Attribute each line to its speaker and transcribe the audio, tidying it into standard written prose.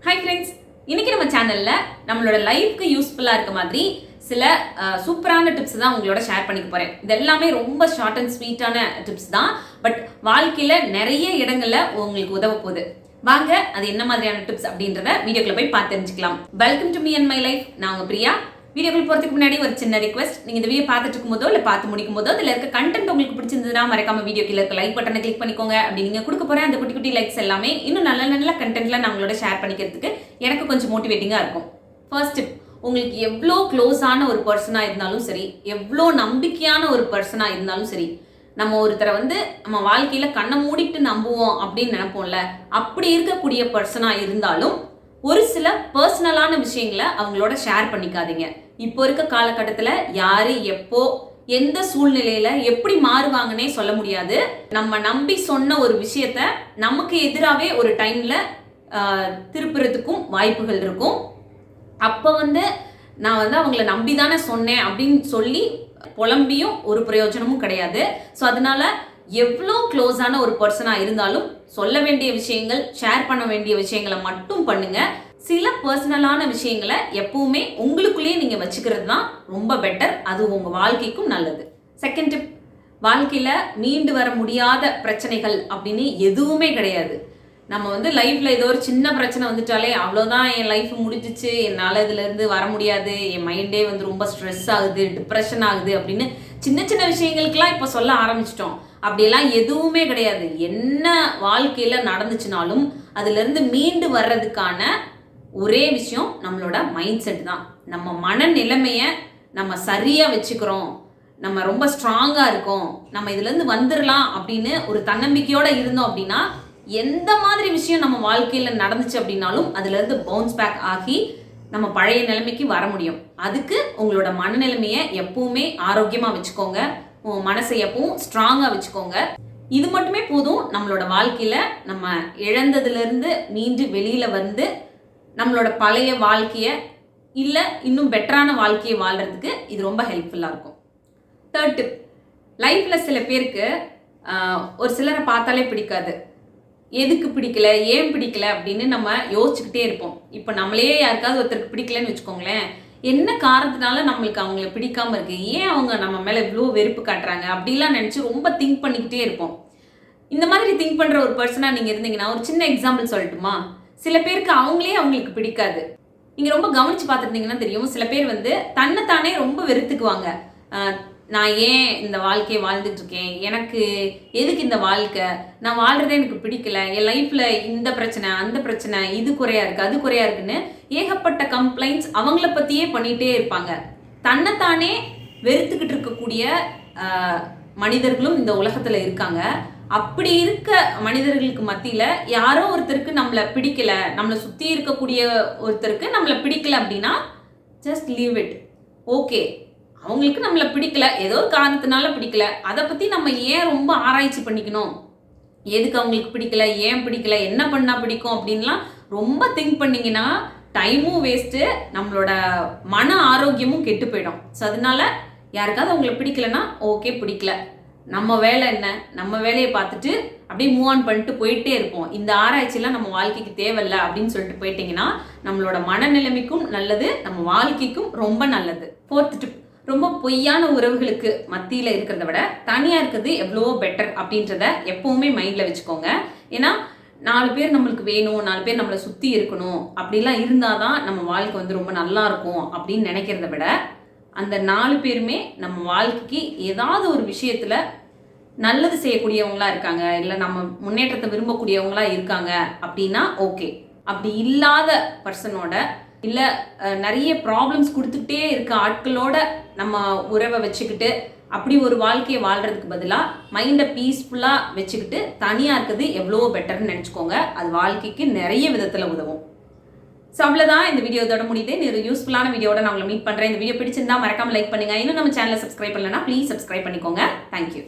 Speaker 1: Hi friends, இன்னைக்கு நம்ம சேனல்ல நம்மளோட லைஃப்க்கு யூஸ்ஃபுல்லா இருக்க மாதிரி சில சூப்பரான டிப்ஸ் தான் உங்களோட ஷேர் பண்ணிக்க போறேன். இது எல்லாமே ரொம்ப ஷார்ட் அண்ட் ஸ்வீட்டான டிப்ஸ் தான். பட் வாழ்க்கையில நிறைய இடங்கள்ல உங்களுக்கு உதவ போகுது. வாங்க அது என்ன மாதிரியான டிப்ஸ் அப்படின்றத வீடியோக்குள்ள போய் பார்த்து தெரிஞ்சுக்கலாம். Welcome to me and my life. நான் உங்க பிரியா. வீடியோக்குள்ள போறதுக்கு முன்னாடி ஒரு சின்ன ரிக்வெஸ்ட். நீங்க இந்த வீடியோ பார்த்துட்டு இருக்கும்போதோ இல்ல பார்த்து முடிக்கும் போதோ இதுல இருக்க கண்டென்ட் உங்களுக்கு பிடிச்சிருந்ததுன்னா மறக்காம வீடியோ கீழ இருக்க லைக் பட்டனை கிளிக் பண்ணிக்கோங்க. அப்படி நீங்க கொடுக்க போற அந்த குட்டி குட்டி லைக்ஸ் எல்லாமே இன்னும் நல்ல நல்ல கண்டென்ட்ல நான் உங்களோட ஷேர் பண்ணிக்கிறதுக்கு எனக்கு கொஞ்சம் மோட்டிவேட்டிங்கா இருக்கும். ஃபர்ஸ்ட் டிப், உங்களுக்கு எவ்வளோ க்ளோஸான ஒரு பர்சனா இருந்தாலும் சரி, எவ்வளோ நம்பிக்கையான ஒரு பர்சனா இருந்தாலும் சரி, நம்ம ஒருத்தரை நம்ம வாழ்க்கையில கண்ணை மூடிட்டு நம்புவோம் அப்படின்னு நினைப்போம்ல, அப்படி இருக்கக்கூடிய பர்சனா இருந்தாலும் ஒரு சில பர்சனலான விஷயங்களை அவங்களோட ஷேர் பண்ணிக்காதீங்க. இப்போ இருக்க காலகட்டத்தில் யாரு எப்போ எந்த சூழ்நிலையில எப்படி மாறுவாங்கன்னே சொல்ல முடியாது. நம்ம நம்பி சொன்ன ஒரு விஷயத்த நமக்கு எதிராகவே ஒரு டைம்ல திருப்புறதுக்கும் வாய்ப்புகள் இருக்கும். அப்போ நான் அவங்கள நம்பி தானே சொன்னேன் அப்படின்னு சொல்லி புலம்பியும் ஒரு பிரயோஜனமும் கிடையாது. ஸோ அதனால எவ்வளோ க்ளோஸான ஒரு பர்சனா இருந்தாலும் சொல்ல வேண்டிய விஷயங்கள், ஷேர் பண்ண வேண்டிய விஷயங்களை மட்டும் பண்ணுங்க. சில பர்சனலான விஷயங்களை எப்பவுமே உங்களுக்குள்ளேயே நீங்க வச்சுக்கிறது தான் ரொம்ப பெட்டர். அது உங்க வாழ்க்கைக்கும் நல்லது. செகண்ட் டிப், வாழ்க்கையில மீண்டு வர முடியாத பிரச்சனைகள் அப்படின்னு எதுவுமே கிடையாது. நம்ம லைஃப்ல ஏதோ ஒரு சின்ன பிரச்சனை வந்துட்டாலே அவ்வளோதான், என் லைஃப் முடிஞ்சிச்சு, என்னால் இதுல இருந்து வர முடியாது, என் மைண்டே ரொம்ப ஸ்ட்ரெஸ் ஆகுது, டிப்ரெஷன் ஆகுது அப்படின்னு சின்ன சின்ன விஷயங்களுக்கெல்லாம் இப்போ சொல்ல ஆரம்பிச்சிட்டோம். அப்படியெல்லாம் எதுவுமே கிடையாது. என்ன வாழ்க்கையில நடந்துச்சுனாலும் அதுல இருந்து மீண்டு வர்றதுக்கான ஒரே விஷயம் நம்மளோட மைண்ட் செட் தான். நம்ம மனநிலைமைய நம்ம சரியா வச்சுக்கிறோம், நம்ம ரொம்ப ஸ்ட்ராங்கா இருக்கோம், நம்ம இதுல இருந்து வந்துடலாம் அப்படின்னு ஒரு தன்னம்பிக்கையோட இருந்தோம் அப்படின்னா எந்த மாதிரி விஷயம் நம்ம வாழ்க்கையில நடந்துச்சு அப்படின்னாலும் அதுல இருந்து பவுன்ஸ் பேக் ஆகி நம்ம பழைய நிலைமைக்கு வர முடியும். அதுக்கு உங்களோட மனநிலைமைய எப்பவுமே ஆரோக்கியமா வச்சுக்கோங்க. மனசை எப்பவும் ஸ்ட்ராங்கா வச்சுக்கோங்க. இது மட்டுமே போதும். நம்மளோட வாழ்க்கையில நம்ம இழந்ததுல இருந்து மீண்டு வெளியில நம்மளோட பழைய வாழ்க்கைய இல்ல இன்னும் பெட்டரான வாழ்க்கையை வாழ்றதுக்கு இது ரொம்ப ஹெல்ப்ஃபுல்லா இருக்கும். தேர்ட் டிப், லைஃப்ல சில பேருக்கு ஒரு சிலரை பார்த்தாலே பிடிக்காது. எதுக்கு பிடிக்கல, ஏன் பிடிக்கல அப்படின்னு நம்ம யோசிச்சுக்கிட்டே இருப்போம். இப்போ நம்மளே யாருக்காவது ஒருத்தருக்கு பிடிக்கலன்னு வச்சுக்கோங்களேன், என்ன காரணத்தினால நம்மளுக்கு அவங்கள பிடிக்காம இருக்கு, ஏன் அவங்க நம்ம மேல இவ்வளோ வெறுப்பு காட்டுறாங்க அப்படிலாம் நினைச்சு ரொம்ப திங்க் பண்ணிக்கிட்டே இருப்போம். இந்த மாதிரி திங்க் பண்ற ஒரு பர்சனா நீங்க இருந்தீங்கன்னா ஒரு சின்ன எக்ஸாம்பிள் சொல்லட்டுமா? சில பேருக்கு அவங்களுக்கு பிடிக்காது. நீங்க ரொம்ப கவனிச்சு பார்த்துருந்தீங்கன்னா தெரியும், சில பேர் தன்னைத்தானே ரொம்ப வெறுத்துக்குவாங்க. நான் ஏன் இந்த வாழ்க்கையை வாழ்ந்துட்டு இருக்கேன், எனக்கு எதுக்கு இந்த வாழ்க்கை, நான் வாழ்றதே எனக்கு பிடிக்கல, என் லைஃப்ல இந்த பிரச்சனை அந்த பிரச்சனை, இது குறையா இருக்கு அது குறையா இருக்குன்னு ஏகப்பட்ட கம்ப்ளைண்ட்ஸ் அவங்கள பத்தியே பண்ணிட்டே இருப்பாங்க. தன்னைத்தானே வெறுத்துக்கிட்டு இருக்கக்கூடிய மனிதர்களும் இந்த உலகத்துல இருக்காங்க. அப்படி இருக்க மனிதர்களுக்கு மத்தியில யாரோ ஒருத்தருக்கு நம்மளை பிடிக்கல, நம்மளை சுத்தி இருக்கக்கூடிய ஒருத்தருக்கு நம்மளை பிடிக்கல அப்படின்னா ஜஸ்ட் லீவ் இட். ஓகே, அவங்களுக்கு நம்மளை பிடிக்கல, ஏதோ ஒரு காரணத்தினால பிடிக்கல, அதை பத்தி நம்ம ஏன் ரொம்ப ஆராய்ச்சி பண்ணிக்கணும், எதுக்கு அவங்களுக்கு பிடிக்கல, ஏன் பிடிக்கல, என்ன பண்ணா பிடிக்கும் அப்படின்லாம் ரொம்ப திங்க் பண்ணீங்கன்னா டைமும் வேஸ்ட்டு, நம்மளோட மன ஆரோக்கியமும் கெட்டு போயிடும். ஸோ அதனால யாருக்காவது அவங்களை பிடிக்கலன்னா ஓகே, பிடிக்கல, நம்ம வேலை என்ன, நம்ம வேலையை பார்த்துட்டு அப்படியே மூவ் ஆன் பண்ணிட்டு போயிட்டே இருப்போம். இந்த ஆராய்ச்சியெல்லாம் நம்ம வாழ்க்கைக்கு தேவையில்லை அப்படின்னு சொல்லிட்டு போயிட்டீங்கன்னா நம்மளோட மனநிலைமைக்கும் நல்லது, நம்ம வாழ்க்கைக்கும் ரொம்ப நல்லது. ஃபோர்த் டிப், ரொம்ப பொய்யான உறவுகளுக்கு மத்தியில இருக்கிறத விட தனியா இருக்கிறது எவ்வளவோ பெட்டர் அப்படின்றத எப்பவுமே மைண்ட்ல வச்சுக்கோங்க. ஏன்னா 4 பேர் நம்மளுக்கு வேணும், 4 பேர் நம்மளை சுத்தி இருக்கணும், அப்படிலாம் இருந்தாதான் நம்ம வாழ்க்கை ரொம்ப நல்லா இருக்கும் அப்படின்னு நினைக்கிறத விட அந்த 4 பேருமே நம்ம வாழ்க்கைக்கு ஏதாவது ஒரு விஷயத்துல நல்லது செய்யக்கூடியவங்களா இருக்காங்க, இல்லை நம்ம முன்னேற்றத்தை விரும்பக்கூடியவங்களா இருக்காங்க அப்படின்னா ஓகே. அப்படி இல்லாத பர்சனோட இல்லை நிறைய ப்ராப்ளம்ஸ் கொடுத்துக்கிட்டே இருக்க ஆட்களோட நம்ம உறவை வச்சுக்கிட்டு அப்படி ஒரு வாழ்க்கையை வாழ்றதுக்கு பதிலாக மைண்டை பீஸ்ஃபுல்லாக வச்சுக்கிட்டு தனியாக இருக்கிறது எவ்வளோ பெட்டர்னு நினச்சிக்கோங்க. அது வாழ்க்கைக்கு நிறைய விதத்தில் உதவும். ஸோ அவ்வளோதான், இந்த வீடியோ இதோட முடியுது. ஒரு யூஸ்ஃபுல்லான வீடியோட நான் உங்களை மீட் பண்ணுறேன். இந்த வீடியோ பிடிச்சிருந்தா மறக்காம லைக் பண்ணுங்க. இன்னும் நம்ம சேனலை சப்ஸ்கிரைப் பண்ணலன்னா ப்ளீஸ் சப்ஸ்கிரைப் பண்ணிக்கோங்க. தேங்க்யூ.